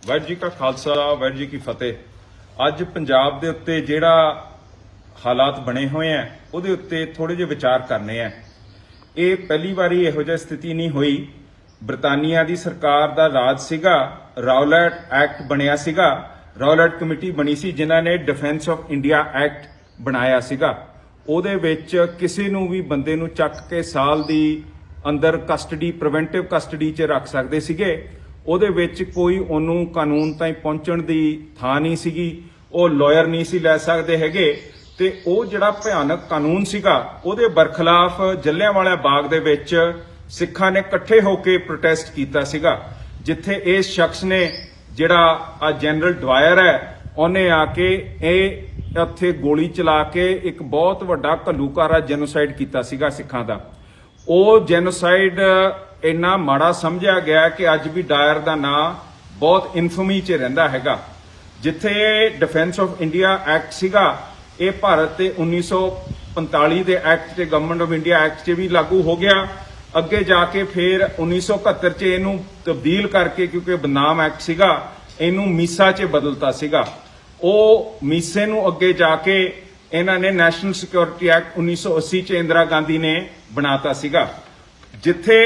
ਵਾਹਿਗੁਰੂ ਜੀ ਕਾ ਖਾਲਸਾ ਵਾਹਿਗੁਰੂ ਜੀ ਕੀ ਫਤਿਹ। ਅੱਜ ਪੰਜਾਬ ਦੇ ਉੱਤੇ ਜਿਹੜਾ ਹਾਲਾਤ ਬਣੇ ਹੋਏ ਆ ਉਹਦੇ ਉੱਤੇ ਥੋੜੇ ਜਿਹੇ ਵਿਚਾਰ ਕਰਨੇ ਆ। ਇਹ ਪਹਿਲੀ ਵਾਰੀ ਇਹੋ ਜਿਹੀ ਸਥਿਤੀ ਨਹੀਂ ਹੋਈ। ਬ੍ਰਿਟਾਨੀਆ ਦੀ ਸਰਕਾਰ ਦਾ ਰਾਜ ਸੀਗਾ, ਰਾਉਲੈਟ ਐਕਟ ਬਣਿਆ ਸੀਗਾ, ਰਾਉਲੈਟ ਕਮੇਟੀ ਬਣੀ ਸੀ ਜਿਨ੍ਹਾਂ ਨੇ ਡਿਫੈਂਸ ਆਫ ਇੰਡੀਆ ਐਕਟ ਬਣਾਇਆ ਸੀਗਾ। ਉਹਦੇ ਵਿੱਚ ਕਿਸੇ ਨੂੰ ਵੀ ਬੰਦੇ ਨੂੰ ਚੱਕ ਕੇ ਸਾਲ ਦੀ ਅੰਦਰ ਕਸਟਡੀ, ਪ੍ਰੀਵੈਂਟਿਵ ਕਸਟਡੀ 'ਚ ਰੱਖ ਸਕਦੇ ਸੀਗੇ। ਉਹਦੇ ਵਿੱਚ ਕੋਈ ਉਹਨੂੰ ਕਾਨੂੰਨ ਤਾਈਂ ਪਹੁੰਚਣ ਦੀ ਥਾਂ ਨਹੀਂ ਸੀਗੀ, ਉਹ ਲਾਇਰ ਨਹੀਂ ਸੀ ਲੈ ਸਕਦੇ ਹੈਗੇ। ਤੇ ਉਹ ਜਿਹੜਾ ਭਿਆਨਕ ਕਾਨੂੰਨ ਸੀਗਾ ਉਹਦੇ ਬਰਖਲਾਫ ਜਲਿਆਂਵਾਲਾ ਬਾਗ ਦੇ ਵਿੱਚ ਸਿੱਖਾਂ ਨੇ ਇਕੱਠੇ ਹੋ ਕੇ ਪ੍ਰੋਟੈਸਟ ਕੀਤਾ ਸੀਗਾ, ਜਿੱਥੇ ਇਸ ਸ਼ਖਸ ਨੇ ਜਿਹੜਾ ਆ ਜਨਰਲ ਡਵਾਇਰ ਹੈ ਉਹਨੇ ਆ ਕੇ ਇਹ ਉੱਥੇ ਗੋਲੀ ਚਲਾ ਕੇ ਇੱਕ ਬਹੁਤ ਵੱਡਾ ਘੱਲੂਘਾਰਾ ਜੈਨੋਸਾਈਡ ਕੀਤਾ ਸੀਗਾ ਸਿੱਖਾਂ ਦਾ। ਉਹ ਜੈਨੋਸਾਈਡ ਇੰਨਾ ਮਾੜਾ ਸਮਝਿਆ ਗਿਆ ਕਿ ਅੱਜ ਵੀ ਡਾਇਰ ਦਾ ਨਾਂ ਬਹੁਤ ਇਨਫਮੀ 'ਚ ਰਹਿੰਦਾ ਹੈਗਾ। ਜਿੱਥੇ ਡਿਫੈਂਸ ਆਫ ਇੰਡੀਆ ਐਕਟ ਸੀਗਾ, ਇਹ ਭਾਰਤ ਦੇ 1945 ਦੇ ਐਕਟ ਤੇ ਗਵਰਨਮੈਂਟ ਆਫ ਇੰਡੀਆ ਐਕਟ 'ਚ ਵੀ ਲਾਗੂ ਹੋ ਗਿਆ। ਅੱਗੇ ਜਾ ਕੇ ਫਿਰ 1971 'ਚ ਇਹਨੂੰ ਤਬਦੀਲ ਕਰਕੇ, ਕਿਉਂਕਿ ਬਦਨਾਮ ਐਕਟ ਸੀਗਾ, ਇਹਨੂੰ ਮੀਸਾ 'ਚ ਬਦਲਤਾ ਸੀਗਾ। ਉਹ ਮੀਸੇ ਨੂੰ ਅੱਗੇ ਜਾ ਕੇ ਇਹਨਾਂ ਨੇ ਨੈਸ਼ਨਲ ਸਿਕਿਉਰਿਟੀ ਐਕਟ 1980 'ਚ ਇੰਦਰਾ ਗਾਂਧੀ ਨੇ ਬਣਾਤਾ ਸੀਗਾ। ਜਿੱਥੇ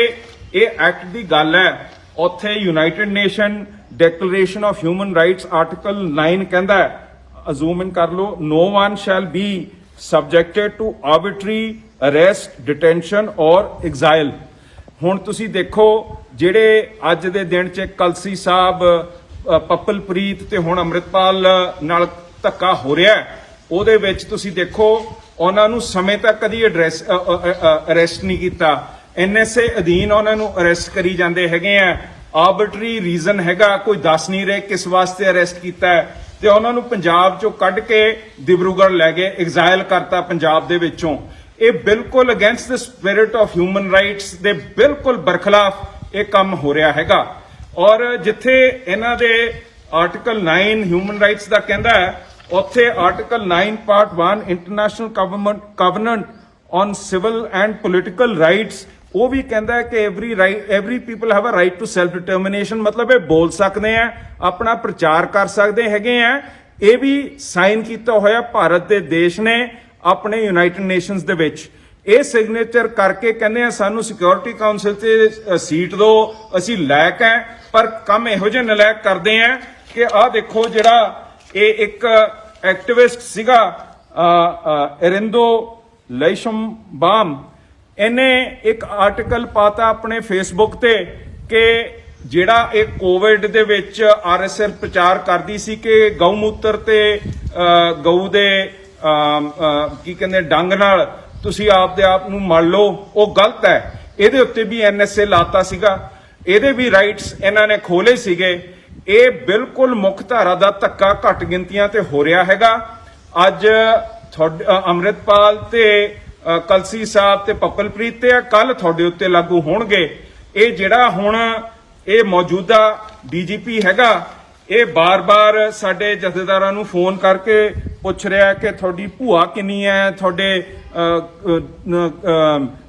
ਇਹ ਐਕਟ ਦੀ ਗੱਲ ਹੈ ਉੱਥੇ United Nation Declaration of Human Rights Article 9 ਕਹਿੰਦਾ ਹੈ, ਜ਼ੂਮ ਇਨ ਕਰ ਲਓ, no one shall be subjected to arbitrary arrest, detention or exile. ਹੁਣ ਤੁਸੀਂ ਦੇਖੋ ਜਿਹੜੇ ਅੱਜ ਦੇ ਦਿਨ 'ਚ ਕਲਸੀ ਸਾਹਿਬ, ਪੱਪਲਪ੍ਰੀਤ ਤੇ ਹੁਣ ਅੰਮ੍ਰਿਤਪਾਲ ਨਾਲ ਧੱਕਾ ਹੋ ਰਿਹਾ, ਉਹਦੇ ਵਿੱਚ ਤੁਸੀਂ ਦੇਖੋ ਉਹਨਾਂ ਨੂੰ ਸਮੇਂ ਤੱਕ ਕਦੀ ਅਰੈਸਟ ਨਹੀਂ ਕੀਤਾ। NSA ਅਧੀਨ ਉਹਨਾਂ ਨੂੰ ਅਰੈਸਟ ਕਰੀ ਜਾਂਦੇ ਹੈਗੇ ਆ। ਆਰਬਿਟਰੀ ਰੀਜ਼ਨ ਹੈਗਾ, ਕੋਈ ਦੱਸ ਨਹੀਂ ਰਹੇ ਕਿਸ ਵਾਸਤੇ ਅਰੈਸਟ ਕੀਤਾ ਹੈ, ਤੇ ਉਹਨਾਂ ਨੂੰ ਪੰਜਾਬ ਚੋਂ ਕੱਢ ਕੇ ਦਿਬਰੂਗੜ੍ਹ ਲੈ ਗਏ, ਐਗਜ਼ਾਈਲ ਕਰਤਾ ਪੰਜਾਬ ਦੇ ਵਿੱਚੋਂ। ਇਹ ਬਿਲਕੁਲ against the spirit of Human rights ਦੇ ਬਿਲਕੁਲ ਬਰਖਲਾਫ ਇਹ ਕੰਮ ਹੋ ਰਿਹਾ ਹੈਗਾ। ਔਰ ਜਿੱਥੇ ਇਹਨਾਂ ਦੇ ਆਰਟੀਕਲ 9 ਹਿਊਮਨ ਰਾਈਟਸ ਦਾ ਕਹਿੰਦਾ ਹੈ, ਉੱਥੇ Article 9 part 1 International Covenant on Civil and Political Rights, ਉਹ ਵੀ ਕਹਿੰਦਾ ਹੈ ਕਿ every people have a right to self determination. ਮਤਲਬ ਇਹ ਬੋਲ ਸਕਦੇ ਆ, ਆਪਣਾ ਪ੍ਰਚਾਰ ਕਰ ਸਕਦੇ ਹੈਗੇ ਆ। ਇਹ ਵੀ ਸਾਈਨ ਕੀਤਾ ਹੋਇਆ ਭਾਰਤ ਦੇ ਦੇਸ਼ ਨੇ ਆਪਣੇ ਯੂਨਾਈਟਿਡ ਨੇਸ਼ਨਸ ਦੇ ਵਿੱਚ। ਇਹ ਸਿਗਨੇਚਰ ਕਰਕੇ ਕਹਿੰਦੇ ਆ ਸਾਨੂੰ ਸਿਕਿਉਰਿਟੀ ਕਾਉਂਸਲ 'ਚ ਸੀਟ ਦਿਓ, ਅਸੀਂ ਲਾਇਕ ਹੈ। ਪਰ ਕੰਮ ਇਹੋ ਜਿਹੇ ਨਲਾਇਕ ਕਰਦੇ ਆ ਕਿ ਆਹ ਦੇਖੋ, ਜਿਹੜਾ ਇਹ ਇੱਕ ਐਕਟਿਵਿਸਟ ਸੀਗਾ ਅਰਿੰਦੋ ਲੈਸ਼ਮਬਾਮ, ਇਹਨੇ ਇੱਕ ਆਰਟੀਕਲ ਪਾਤਾ ਆਪਣੇ ਫੇਸਬੁੱਕ ਤੇ ਕਿ ਜਿਹੜਾ ਇਹ ਕੋਵਿਡ ਦੇ ਵਿੱਚ RSS ਪ੍ਰਚਾਰ ਕਰਦੀ ਸੀ ਕਿ ਗਊ ਮੂਤਰ ਤੇ ਗਊ ਦੇ ਕੀ ਕਹਿੰਦੇ ਡੰਗ ਨਾਲ ਤੁਸੀਂ ਆਪਦੇ ਆਪ ਨੂੰ ਮਲ ਲਓ, ਉਹ ਗਲਤ ਹੈ। ਇਹਦੇ ਉੱਤੇ ਵੀ NSA ਲਾਤਾ ਸੀਗਾ, ਇਹਦੇ ਵੀ ਰਾਈਟਸ ਇਹਨਾਂ ਨੇ ਖੋਲੇ ਸੀਗੇ। ਇਹ ਬਿਲਕੁਲ ਮੁੱਖ ਧਾਰਾ ਦਾ ਧੱਕਾ ਘੱਟ ਗਿਣਤੀਆਂ ਤੇ ਹੋ ਰਿਹਾ ਹੈਗਾ। ਅੱਜ ਅੰਮ੍ਰਿਤਪਾਲ ਤੇ ਕਲਸੀ ਸਾਹਿਬ ਤੇ ਪੱਪਲਪ੍ਰੀਤ ਤੇ ਕੱਲ ਤੁਹਾਡੇ ਉੱਤੇ ਲਾਗੂ ਹੋਣਗੇ। ਇਹ ਜਿਹੜਾ ਹੁਣ ਇਹ ਮੌਜੂਦਾ DGP ਹੈਗਾ, ਇਹ ਬਾਰ-ਬਾਰ ਸਾਡੇ ਜਥੇਦਾਰਾਂ ਨੂੰ ਫੋਨ ਕਰਕੇ ਪੁੱਛ ਰਿਹਾ ਕਿ ਤੁਹਾਡੀ ਭੂਆ ਕਿੰਨੀ ਹੈ, ਤੁਹਾਡੇ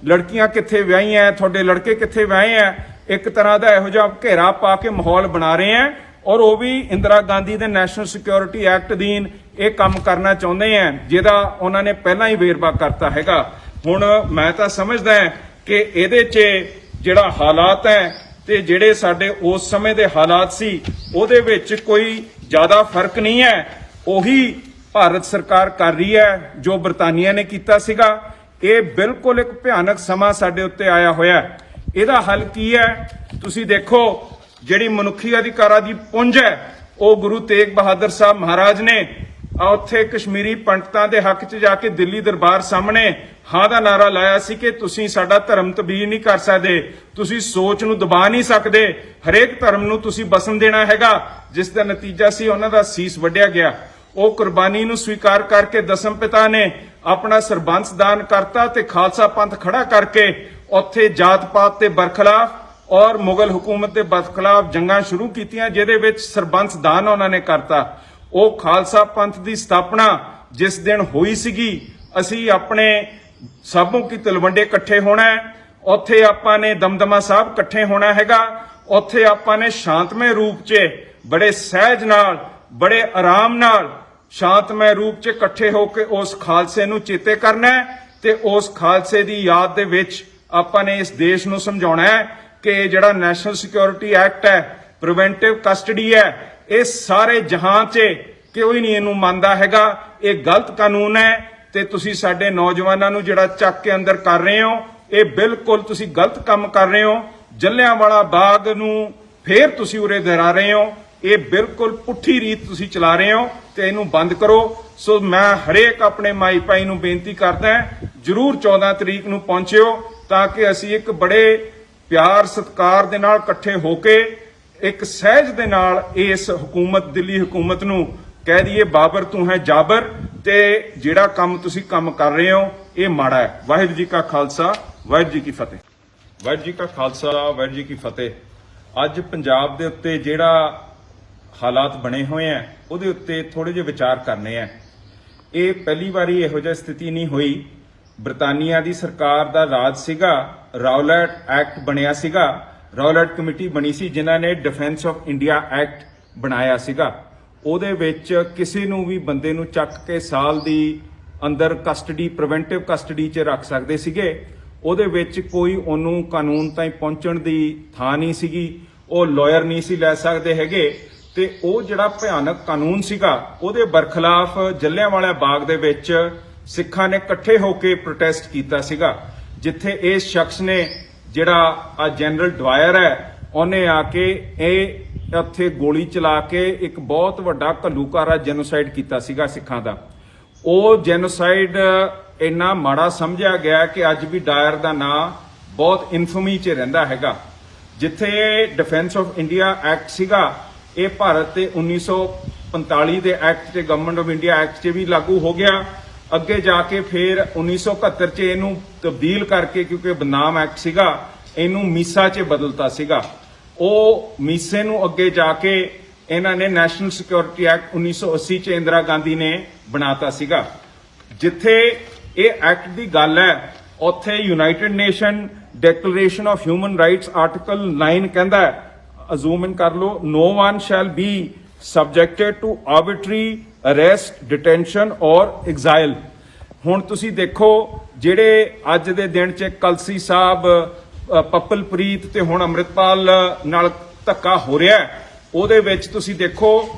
ਲੜਕੀਆਂ ਕਿੱਥੇ ਵਿਆਹੀਆਂ, ਤੁਹਾਡੇ ਲੜਕੇ ਕਿੱਥੇ ਵਿਆਹੇ ਆ। ਇੱਕ ਤਰ੍ਹਾਂ ਦਾ ਇਹੋ ਜਿਹਾ ਘੇਰਾ ਪਾ ਕੇ ਮਾਹੌਲ ਬਣਾ ਰਹੇ ਆ। ਔਰ ਉਹ ਵੀ ਇੰਦਰਾ ਗਾਂਧੀ ਦੇ ਨੈਸ਼ਨਲ ਸਿਕਿਉਰਿਟੀ ਐਕਟ ਅਧੀਨ ਇਹ ਕੰਮ ਕਰਨਾ ਚਾਹੁੰਦੇ ਆ, ਜਿਹਦਾ ਉਹਨਾਂ ਨੇ ਪਹਿਲਾਂ ਹੀ ਵੇਰਵਾ ਕਰਤਾ ਹੈਗਾ। ਹੁਣ ਮੈਂ ਤਾਂ ਸਮਝਦਾ ਕਿ ਇਹਦੇ 'ਚ ਜਿਹੜਾ ਹਾਲਾਤ ਹੈ ਤੇ ਜਿਹੜੇ ਸਾਡੇ ਉਸ ਸਮੇਂ ਦੇ ਹਾਲਾਤ ਸੀ ਉਹਦੇ ਵਿੱਚ ਕੋਈ ਜ਼ਿਆਦਾ ਫਰਕ ਨਹੀਂ ਹੈ। ਉਹੀ ਭਾਰਤ ਸਰਕਾਰ ਕਰ ਰਹੀ ਹੈ ਜੋ ਬ੍ਰਿਟਾਨੀਆ ਨੇ ਕੀਤਾ ਸੀਗਾ। ਇਹ ਬਿਲਕੁਲ ਇੱਕ ਭਿਆਨਕ ਸਮਾਂ ਸਾਡੇ ਉੱਤੇ ਆਇਆ ਹੋਇਆ। ਇਹਦਾ ਹੱਲ ਕੀ ਹੈ? ਤੁਸੀਂ ਦੇਖੋ, ਜਿਹੜੀ ਮਨੁੱਖੀ ਅਧਿਕਾਰਾਂ ਦੀ ਪੁੰਜ ਹੈ ਉਹ ਗੁਰੂ ਤੇਗ ਬਹਾਦਰ ਸਾਹਿਬ ਮਹਾਰਾਜ ਨੇ ਉੱਥੇ ਕਸ਼ਮੀਰੀ ਪੰਡਤਾਂ ਦੇ ਹੱਕ 'ਚ ਜਾ ਕੇ ਦਿੱਲੀ ਦਰਬਾਰ ਸਾਹਮਣੇ ਹਾਂ ਦਾ ਨਾਰਾ ਲਾਇਆ ਸੀ ਕਿ ਤੁਸੀਂ ਸਾਡਾ ਧਰਮ ਤਬਦੀਲ ਨਹੀਂ ਕਰ ਸਕਦੇ, ਤੁਸੀਂ ਸੋਚ ਨੂੰ ਦਬਾ ਨਹੀਂ ਸਕਦੇ, ਹਰੇਕ ਧਰਮ ਨੂੰ ਤੁਸੀਂ ਬਸਣ ਦੇਣਾ ਹੈਗਾ। ਜਿਸ ਦਾ ਨਤੀਜਾ ਸੀ ਉਹਨਾਂ ਦਾ ਸੀਸ ਵੱਢਿਆ ਗਿਆ। ਉਹ ਕੁਰਬਾਨੀ ਨੂੰ ਸਵੀਕਾਰ ਕਰਕੇ ਦਸਮ ਪਿਤਾ ਨੇ ਆਪਣਾ ਸਰਬੰਸ ਦਾਨ ਕਰਤਾ ਤੇ ਖਾਲਸਾ ਪੰਥ ਖੜਾ ਕਰਕੇ ਉੱਥੇ ਜਾਤ ਪਾਤ ਦੇ ਬਰਖਲਾਫ ਔਰ ਮੁਗਲ ਹਕੂਮਤ ਦੇ ਬਰਖਲਾਫ ਜੰਗਾਂ ਸ਼ੁਰੂ ਕੀਤੀਆਂ, ਜਿਹਦੇ ਵਿੱਚ ਸਰਬੰਸ ਦਾਨ ਉਹਨਾਂ ਨੇ ਕਰਤਾ। ਉਹ ਖਾਲਸਾ ਪੰਥ ਦੀ ਸਥਾਪਨਾ ਜਿਸ ਦਿਨ ਹੋਈ ਸੀਗੀ, ਅਸੀਂ ਆਪਣੇ ਸਾਬੋਂ ਕੀ ਤਲਵੰਡੇ ਇਕੱਠੇ ਹੋਣਾ, ਉੱਥੇ ਆਪਾਂ ਨੇ ਦਮਦਮਾ ਸਾਹਿਬ ਇਕੱਠੇ ਹੋਣਾ ਹੈਗਾ, ਉੱਥੇ ਆਪਾਂ ਨੇ ਸ਼ਾਂਤਮਈ ਰੂਪ 'ਚ बड़े सहज नाल बड़े आराम नाल शांतमय रूप च इकट्ठे होकर उस खालसे नूं चेते करना है ते उस खालसे दी याद दे विच आपां ने इस देश नूं समझाउणा है कि जिहड़ा नैशनल सिक्योरिटी एक्ट है, प्रिवेंटिव कस्टडी है, ये सारे जहां च कोई नहीं इहनूं मनदा हैगा। ये गलत कानून है ते तुसीं साडे नौजवानां नूं जिहड़ा चक के अंदर कर रहे हो, ये बिल्कुल तुसीं गलत काम कर रहे हो। जलियांवाला बाग नूं फिर तुसीं उरे दोहरा रहे हो, ये बिल्कुल पुट्ठी रीत तुसीं चला रहे हो ते इहनूं बंद करो। सो मैं हरेक अपने माई भाई नूं बेनती करदा जरूर 14 तरीक नूं पहुंचिओ ताकि असीं एक बड़े प्यार सत्कार दे नाल इकट्ठे होके एक सहज दे नाल इस हुकूमत दिल्ली हुकूमत नूं कह दईए बाबर तू है जाबर ते जिहड़ा काम तुसीं काम कर रहे हो ये माड़ा है। वाहिगुरू जी का खालसा वाहिगुरू जी की फतेह। वाहिगुरू जी का खालसा वाहिगुरू जी की फतेह। अज पंजाब दे उत्ते जिहड़ा हालात बने हुए हैं ਉਹਦੇ ਉੱਤੇ ਥੋੜੇ ਜਿਹੇ ਵਿਚਾਰ ਕਰਨੇ ਆ। ਇਹ ਪਹਿਲੀ ਵਾਰੀ ਇਹੋ ਜਿਹਾ ਸਥਿਤੀ ਨਹੀਂ ਹੋਈ। ਬ੍ਰਿਟਾਨੀਆ ਦੀ ਸਰਕਾਰ ਦਾ ਰਾਜ ਸੀਗਾ, ਰੌਲਟ ਐਕਟ ਬਣਿਆ ਸੀਗਾ, ਰੌਲਟ ਕਮੇਟੀ ਬਣੀ ਸੀ ਜਿਨ੍ਹਾਂ ਨੇ ਡਿਫੈਂਸ ਆਫ ਇੰਡੀਆ ਐਕਟ ਬਣਾਇਆ ਸੀਗਾ। ਉਹਦੇ ਵਿੱਚ ਕਿਸੇ ਨੂੰ ਵੀ ਬੰਦੇ ਨੂੰ ਚੱਕ ਕੇ ਸਾਲ ਦੀ ਅੰਦਰ ਕਸਟਡੀ ਪ੍ਰੀਵੈਂਟਿਵ ਕਸਟਡੀ 'ਚ ਰੱਖ ਸਕਦੇ ਸੀਗੇ। ਉਹਦੇ ਵਿੱਚ ਕੋਈ ਉਹਨੂੰ ਕਾਨੂੰਨ ਤਾਈਂ ਪਹੁੰਚਣ ਦੀ ਥਾਂ ਨਹੀਂ ਸੀਗੀ, ਉਹ ਲਾਇਰ ਨਹੀਂ ਸੀ ਲੈ ਸਕਦੇ ਹੈਗੇ ਤੇ ਉਹ ਜਿਹੜਾ ਭਿਆਨਕ ਕਾਨੂੰਨ ਸੀਗਾ ਉਹਦੇ ਬਰਖਲਾਫ ਜਲਿਆਂਵਾਲਾ ਬਾਗ ਦੇ ਵਿੱਚ ਸਿੱਖਾਂ ਨੇ ਇਕੱਠੇ ਹੋ ਕੇ ਪ੍ਰੋਟੈਸਟ ਕੀਤਾ ਸੀਗਾ, ਜਿੱਥੇ ਇਸ ਸ਼ਖਸ ਨੇ ਜਿਹੜਾ ਆ ਜਨਰਲ ਡਵਾਇਰ ਹੈ ਉਹਨੇ ਆ ਕੇ ਇਹ ਉੱਥੇ ਗੋਲੀ ਚਲਾ ਕੇ ਇੱਕ ਬਹੁਤ ਵੱਡਾ ਘੱਲੂਘਾਰਾ ਜੈਨੋਸਾਈਡ ਕੀਤਾ ਸੀਗਾ ਸਿੱਖਾਂ ਦਾ। ਉਹ ਜੈਨੋਸਾਈਡ ਇੰਨਾ ਮਾੜਾ ਸਮਝਿਆ ਗਿਆ ਕਿ ਅੱਜ ਵੀ ਡਾਇਰ ਦਾ ਨਾਂ ਬਹੁਤ ਇਨਫਮੀ 'ਚ ਰਹਿੰਦਾ ਹੈਗਾ। ਜਿੱਥੇ ਡਿਫੈਂਸ ਆਫ ਇੰਡੀਆ ਐਕਟ ਸੀਗਾ ਇਹ ਭਾਰਤ ਦੇ 1945 ਦੇ ਐਕਟ ਤੇ ਗਵਰਨਮੈਂਟ ਆਫ ਇੰਡੀਆ ਐਕਟ 'ਚ ਵੀ ਲਾਗੂ ਹੋ ਗਿਆ। ਅੱਗੇ ਜਾ ਕੇ ਫਿਰ 1971 'ਚ ਇਹਨੂੰ ਤਬਦੀਲ ਕਰਕੇ ਕਿਉਂਕਿ ਬਦਨਾਮ ਐਕਟ ਸੀਗਾ ਇਹਨੂੰ ਮੀਸਾ 'ਚ ਬਦਲਤਾ ਸੀਗਾ। ਉਹ ਮੀਸੇ ਨੂੰ ਅੱਗੇ ਜਾ ਕੇ ਇਹਨਾਂ ਨੇ ਨੈਸ਼ਨਲ ਸਿਕਿਉਰਿਟੀ ਐਕਟ 1980 'ਚ ਇੰਦਰਾ ਗਾਂਧੀ ਨੇ ਬਣਾਤਾ ਸੀਗਾ। ਜਿੱਥੇ ਇਹ ਐਕਟ ਦੀ ਗੱਲ ਹੈ ਉੱਥੇ United Nation Declaration of Human Rights Article 9 ਕਹਿੰਦਾ ਹੈ, ਜ਼ੂਮ ਇਨ ਕਰ ਲਓ, no one shall be subjected to arbitrary arrest, detention or exile। ਹੁਣ ਤੁਸੀਂ ਦੇਖੋ ਜਿਹੜੇ ਅੱਜ ਦੇ ਦਿਨ 'ਚ ਕਲਸੀ ਸਾਹਿਬ, ਪੱਪਲਪ੍ਰੀਤ ਤੇ ਹੁਣ ਅੰਮ੍ਰਿਤਪਾਲ ਨਾਲ ਧੱਕਾ ਹੋ ਰਿਹਾ ਉਹਦੇ ਵਿੱਚ ਤੁਸੀਂ ਦੇਖੋ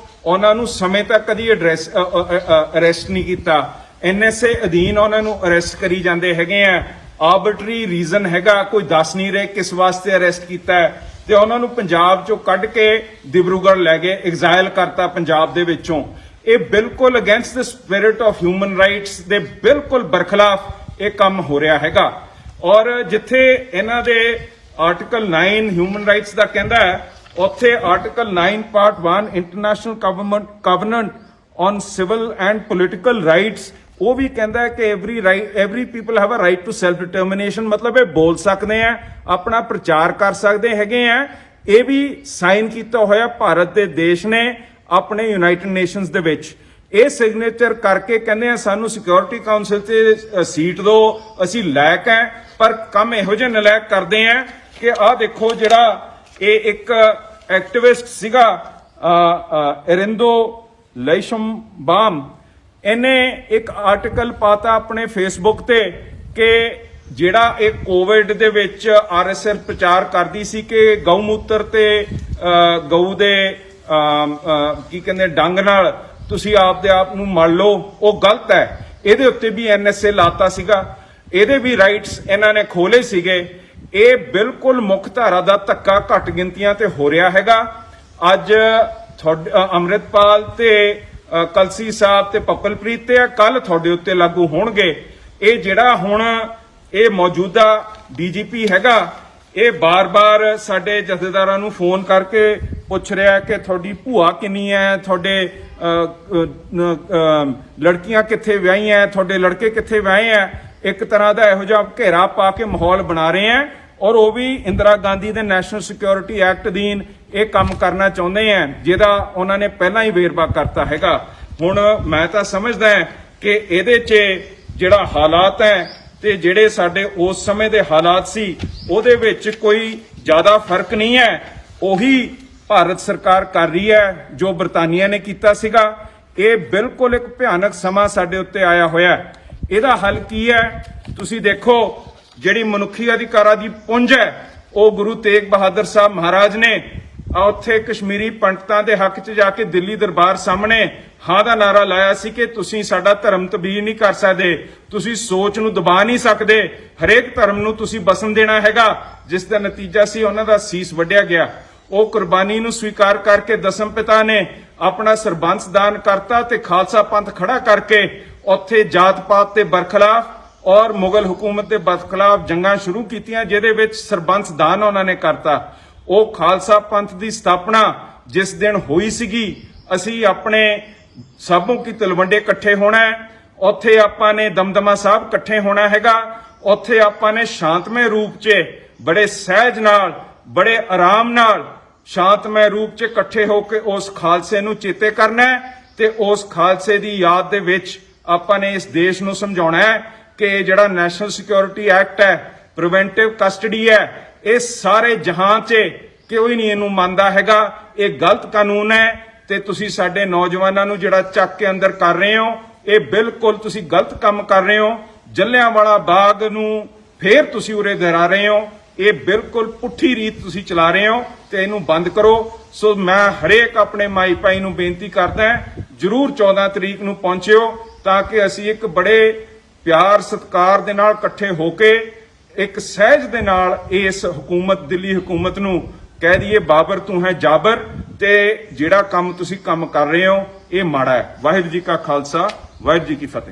ਉਹਨਾਂ ਨੂੰ ਸਮੇਂ ਤੱਕ ਕਦੀ ਅਰੈਸਟ ਨਹੀਂ ਕੀਤਾ। NSA ਅਧੀਨ ਉਹਨਾਂ ਨੂੰ ਅਰੈਸਟ ਕਰੀ ਜਾਂਦੇ ਹੈਗੇ ਆ। ਆਰਬਿਟਰੀ ਰੀਜ਼ਨ ਹੈਗਾ, ਕੋਈ ਦੱਸ ਨਹੀਂ ਰਹੇ ਕਿਸ ਵਾਸਤੇ ਅਰੈਸਟ ਕੀਤਾ ਹੈ ਤੇ ਉਹਨਾਂ ਨੂੰ ਪੰਜਾਬ ਚੋਂ ਕੱਢ ਕੇ ਦਿਬਰੂਗੜ੍ਹ ਲੈ ਗਏ, ਐਗਜ਼ਾਈਲ ਕਰਤਾ ਪੰਜਾਬ ਦੇ ਵਿੱਚੋਂ। ਇਹ ਬਿਲਕੁਲ against the spirit of Human rights ਦੇ ਬਿਲਕੁਲ ਬਰਖਲਾਫ ਇਹ ਕੰਮ ਹੋ ਰਿਹਾ ਹੈਗਾ। ਔਰ ਜਿੱਥੇ ਇਹਨਾਂ ਦੇ ਆਰਟੀਕਲ 9 ਹਿਊਮਨ ਰਾਈਟਸ ਦਾ ਕਹਿੰਦਾ ਹੈ ਉੱਥੇ Article 9 part 1 International Covenant on Civil and Political Rights ਉਹ ਵੀ ਕਹਿੰਦਾ ਹੈ ਕਿ every people have a right to self determination. ਮਤਲਬ ਇਹ ਬੋਲ ਸਕਦੇ ਆ, ਆਪਣਾ ਪ੍ਰਚਾਰ ਕਰ ਸਕਦੇ ਹੈਗੇ ਆ। ਇਹ ਵੀ ਸਾਈਨ ਕੀਤਾ ਹੋਇਆ ਭਾਰਤ ਦੇ ਦੇਸ਼ ਨੇ ਆਪਣੇ ਯੂਨਾਈਟਿਡ ਨੇਸ਼ਨਸ ਦੇ ਵਿੱਚ। ਇਹ ਸਿਗਨੇਚਰ ਕਰਕੇ ਕਹਿੰਦੇ ਆ ਸਾਨੂੰ ਸਿਕਿਉਰਿਟੀ ਕਾਉਂਸਲ ਤੇ ਸੀਟ ਦਿਓ, ਅਸੀਂ ਲਾਇਕ ਹੈ। ਪਰ ਕੰਮ ਇਹੋ ਜਿਹੇ ਨਲਾਇਕ ਕਰਦੇ ਆ ਕਿ ਆਹ ਦੇਖੋ ਜਿਹੜਾ ਇਹ ਇੱਕ ਐਕਟਿਵਿਸਟ ਸੀਗਾ ਅਰਿੰਦੋ ਲੈਸ਼ਮਬਾਮ, ਇਹਨੇ ਇੱਕ ਆਰਟੀਕਲ ਪਾਤਾ ਆਪਣੇ ਫੇਸਬੁੱਕ ਤੇ ਕਿ ਜਿਹੜਾ ਇਹ ਕੋਵਿਡ ਦੇ ਵਿੱਚ RSS ਪ੍ਰਚਾਰ ਕਰਦੀ ਸੀ ਕਿ ਗਊ ਮੂਤਰ ਤੇ ਗਊ ਦੇ ਕੀ ਕਹਿੰਦੇ ਡੰਗ ਨਾਲ ਤੁਸੀਂ ਆਪਦੇ ਆਪ ਨੂੰ ਮਲ ਲਓ, ਉਹ ਗਲਤ ਹੈ। ਇਹਦੇ ਉੱਤੇ ਵੀ NSA ਲਾਤਾ ਸੀਗਾ, ਇਹਦੇ ਵੀ ਰਾਈਟਸ ਇਹਨਾਂ ਨੇ ਖੋਲੇ ਸੀਗੇ। ਇਹ ਬਿਲਕੁਲ ਮੁੱਖ ਧਾਰਾ ਦਾ ਧੱਕਾ ਘੱਟ ਗਿਣਤੀਆਂ ਤੇ ਹੋ ਰਿਹਾ ਹੈਗਾ। ਅੱਜ ਅੰਮ੍ਰਿਤਪਾਲ ਤੇ ਕਲਸੀ ਸਾਹਿਬ ਤੇ ਪੱਪਲਪ੍ਰੀਤ ਤੇ ਕੱਲ ਤੁਹਾਡੇ ਉੱਤੇ ਲਾਗੂ ਹੋਣਗੇ। ਇਹ ਜਿਹੜਾ ਹੁਣ ਇਹ ਮੌਜੂਦਾ DGP ਹੈਗਾ ਇਹ ਬਾਰ-ਬਾਰ ਸਾਡੇ ਜਥੇਦਾਰਾਂ ਨੂੰ ਫੋਨ ਕਰਕੇ ਪੁੱਛ ਰਿਹਾ ਕਿ ਤੁਹਾਡੀ ਭੂਆ ਕਿੰਨੀ ਹੈ, ਤੁਹਾਡੇ ਲੜਕੀਆਂ ਕਿੱਥੇ ਵਿਆਹੀਆਂ, ਤੁਹਾਡੇ ਲੜਕੇ ਕਿੱਥੇ ਵਿਆਹੇ ਆ। ਇੱਕ ਤਰ੍ਹਾਂ ਦਾ ਇਹੋ ਜਿਹਾ ਘੇਰਾ ਪਾ ਕੇ ਮਾਹੌਲ ਬਣਾ ਰਹੇ ਆ ਔਰ ਉਹ ਵੀ ਇੰਦਰਾ ਗਾਂਧੀ ਦੇ ਨੈਸ਼ਨਲ ਸਿਕਿਉਰਿਟੀ ਐਕਟ ਅਧੀਨ ਇਹ ਕੰਮ ਕਰਨਾ ਚਾਹੁੰਦੇ ਆ ਜਿਹਦਾ ਉਹਨਾਂ ਨੇ ਪਹਿਲਾਂ ਹੀ ਵੇਰਵਾ ਕਰਤਾ ਹੈਗਾ। ਹੁਣ ਮੈਂ ਤਾਂ ਸਮਝਦਾ ਕਿ ਇਹਦੇ 'ਚ ਜਿਹੜਾ ਹਾਲਾਤ ਹੈ ਤੇ ਜਿਹੜੇ ਸਾਡੇ ਉਸ ਸਮੇਂ ਦੇ ਹਾਲਾਤ ਸੀ ਉਹਦੇ ਵਿੱਚ ਕੋਈ ਜ਼ਿਆਦਾ ਫਰਕ ਨਹੀਂ ਹੈ। ਉਹੀ ਭਾਰਤ ਸਰਕਾਰ ਕਰ ਰਹੀ ਹੈ, ਜੋ ਬਰਤਾਨੀਆ ਨੇ ਕੀਤਾ ਸੀਗਾ, ਇਹ ਬਿਲਕੁਲ ਇੱਕ ਭਿਆਨਕ ਸਮਾਂ ਸਾਡੇ ਉੱਤੇ ਆਇਆ ਹੋਇਆ ਹੈ। ਇਹਦਾ ਹੱਲ ਕੀ ਹੈ? ਤੁਸੀਂ ਦੇਖੋ, ਜਿਹੜੀ ਮਨੁੱਖੀ ਅਧਿਕਾਰਾਂ ਦੀ ਪੁੰਜ ਹੈ ਉਹ ਗੁਰੂ ਤੇਗ ਬਹਾਦਰ ਸਾਹਿਬ ਮਹਾਰਾਜ ਨੇ ਉੱਥੇ ਕਸ਼ਮੀਰੀ ਪੰਡਤਾਂ ਦੇ ਹੱਕ 'ਚ ਜਾ ਕੇ ਦਿੱਲੀ ਦਰਬਾਰ ਸਾਹਮਣੇ ਹਾਂ ਦਾ ਨਾਰਾ ਲਾਇਆ ਸੀ ਕਿ ਤੁਸੀਂ ਸਾਡਾ ਧਰਮ ਤਬਦੀਲ ਨਹੀਂ ਕਰ ਸਕਦੇ, ਤੁਸੀਂ ਸੋਚ ਨੂੰ ਦਬਾ ਨਹੀਂ ਸਕਦੇ, ਹਰੇਕ ਧਰਮ ਨੂੰ ਤੁਸੀਂ ਬਸਣ ਦੇਣਾ ਹੈਗਾ, ਜਿਸ ਦਾ ਨਤੀਜਾ ਸੀ ਉਹਨਾਂ ਦਾ ਸੀਸ ਵੱਢਿਆ ਗਿਆ। ਉਹ ਕੁਰਬਾਨੀ ਨੂੰ ਸਵੀਕਾਰ ਕਰਕੇ ਦਸਮ ਪਿਤਾ ਨੇ ਆਪਣਾ ਸਰਬੰਸ ਦਾਨ ਕਰਤਾ ਤੇ ਖਾਲਸਾ ਪੰਥ ਖੜਾ ਕਰਕੇ ਉੱਥੇ ਜਾਤ ਪਾਤ ਤੇ ਬਰਖਲਾਫ ਔਰ ਮੁਗਲ ਹਕੂਮਤ ਦੇ ਬਰਖਲਾਫ ਜੰਗਾਂ ਸ਼ੁਰੂ ਕੀਤੀਆਂ, ਜਿਹਦੇ ਵਿੱਚ ਸਰਬੰਸ ਦਾਨ ਉਹਨਾਂ ਨੇ ਕਰਤਾ। ਉਹ ਖਾਲਸਾ ਪੰਥ ਦੀ ਸਥਾਪਨਾ ਜਿਸ ਦਿਨ ਹੋਈ ਸੀਗੀ, ਅਸੀਂ ਆਪਣੇ ਸਾਬੋਂ ਕੀ ਤਲਵੰਡੇ ਇਕੱਠੇ ਹੋਣਾ ਹੈ, ਉੱਥੇ ਆਪਾਂ ਨੇ ਦਮਦਮਾ ਸਾਹਿਬ ਇਕੱਠੇ ਹੋਣਾ ਹੈਗਾ, ਉੱਥੇ ਆਪਾਂ ਨੇ ਸ਼ਾਂਤਮਈ ਰੂਪ 'ਚ ਬੜੇ ਸਹਿਜ ਨਾਲ, ਬੜੇ ਆਰਾਮ ਨਾਲ ਸ਼ਾਂਤਮਈ ਰੂਪ 'ਚ ਇਕੱਠੇ ਹੋ ਕੇ ਉਸ ਖਾਲਸੇ ਨੂੰ ਚੇਤੇ ਕਰਨਾ ਹੈ ਤੇ ਉਸ ਖਾਲਸੇ ਦੀ ਯਾਦ ਦੇ ਵਿੱਚ ਆਪਾਂ ਨੇ ਇਸ ਦੇਸ਼ ਨੂੰ ਸਮਝਾਉਣਾ ਹੈ ਕਿ ਜਿਹੜਾ ਨੈਸ਼ਨਲ ਸਿਕਿਉਰਿਟੀ ਐਕਟ ਹੈ, ਪ੍ਰੀਵੈਂਟਿਵ ਕਸਟਡੀ ਹੈ, ਇਹ ਸਾਰੇ ਜਹਾਨ 'ਚ ਕੋਈ ਨਹੀਂ ਇਹਨੂੰ ਮੰਨਦਾ ਹੈਗਾ, ਇਹ ਗਲਤ ਕਾਨੂੰਨ ਹੈ ਤੇ ਤੁਸੀਂ ਸਾਡੇ ਨੌਜਵਾਨਾਂ ਨੂੰ ਜਿਹੜਾ ਚੱਕ ਕੇ ਅੰਦਰ ਕਰ ਰਹੇ ਹੋ, ਇਹ ਬਿਲਕੁਲ ਤੁਸੀਂ ਗਲਤ ਕੰਮ ਕਰ ਰਹੇ ਹੋ। ਜੱਲਿਆਂਵਾਲਾ ਬਾਗ ਨੂੰ ਫੇਰ ਤੁਸੀਂ ਉਰੇ ਦੁਹਰਾ ਰਹੇ ਹੋ, ਇਹ ਬਿਲਕੁਲ ਪੁੱਠੀ ਰੀਤ ਤੁਸੀਂ ਚਲਾ ਰਹੇ ਹੋ ਤੇ ਇਹਨੂੰ ਬੰਦ ਕਰੋ। ਸੋ ਮੈਂ ਹਰੇਕ ਆਪਣੇ ਮਾਈ ਭਾਈ ਨੂੰ ਬੇਨਤੀ ਕਰਦਾ ਜਰੂਰ 14 ਤਰੀਕ ਨੂੰ ਪਹੁੰਚਿਓ ਤਾਂ ਕਿ ਅਸੀਂ ਇੱਕ ਬੜੇ ਪਿਆਰ ਸਤਿਕਾਰ ਦੇ ਨਾਲ ਇਕੱਠੇ ਹੋ ਕੇ ਇੱਕ ਸਹਿਜ ਦੇ ਨਾਲ ਇਸ ਹਕੂਮਤ, ਦਿੱਲੀ ਹਕੂਮਤ ਨੂੰ ਕਹਿ ਦਈਏ ਬਾਬਰ ਤੂੰ ਹੈ ਜਾਬਰ, ਤੇ ਜਿਹੜਾ ਕੰਮ ਤੁਸੀਂ ਕੰਮ ਕਰ ਰਹੇ ਹੋ ਇਹ ਮਾੜਾ ਹੈ। ਵਾਹਿਗੁਰੂ ਜੀ ਕਾ ਖਾਲਸਾ, ਵਾਹਿਗੁਰੂ ਜੀ ਕੀ ਫਤਿਹ।